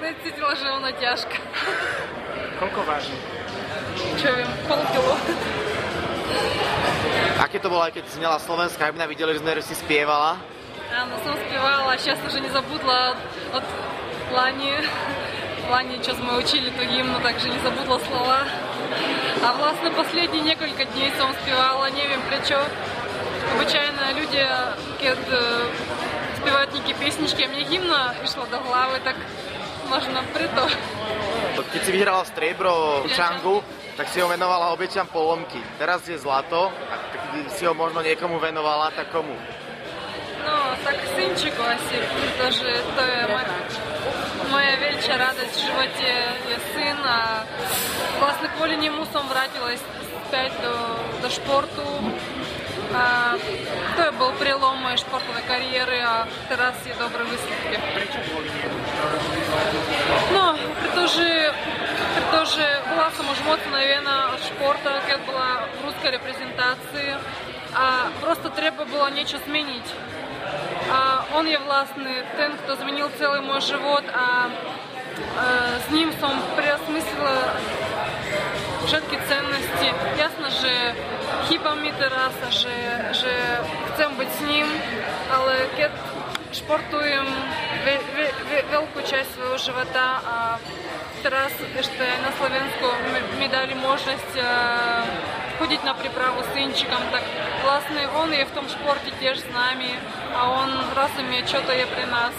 necítila, že ono ťažká. Koľko váži? Čo viem, pol kilo. Aké to bolo, aj keď si znela slovenská hymna, videli, že si spievala? Áno, som spievala, šťastná, že nezabudla od Лани, čo sme učili tú hymnu, takže nezabudla slova. A vlastne последние несколько дней som spievala, neviem prečo. Обычайно люди, keď spievajú nejaké piesničky, a mne hymna išla do hlavy, tak možno preto. Keď si vyhrala striebro v Čangu, tak si ho venovala obetiam Polomky. Teraz je zlato, a keď si ho možno niekomu venovala, tak komu? No, tak synčiku asi, pretože to je moja veľká radosť v živote, je syn a vlastne kvôli nemu som vrátila späť do športu. A to je bol prelom mojej športovej kariéry a teraz je dobré výsledky. Prečo kvôli nemu? No, pretože bola som už moc navená od športa, keď bola v ruskej reprezentácii a prosto treba было niečo zmeniť. A on je vlastne ten, kto zmenil celý môj život a s ním som preosmyslila všetky cennosti. Jasno, že chýba mi teraz, že chcem byť s ním, ale keď športujem veľkú časť svojho života a teraz ešte na Slovensku mi dali možnosť chodiť na prípravu s synčikом, tak vlastne on je v tom športe tiež s nami a on rozumie, čo to je pre nás.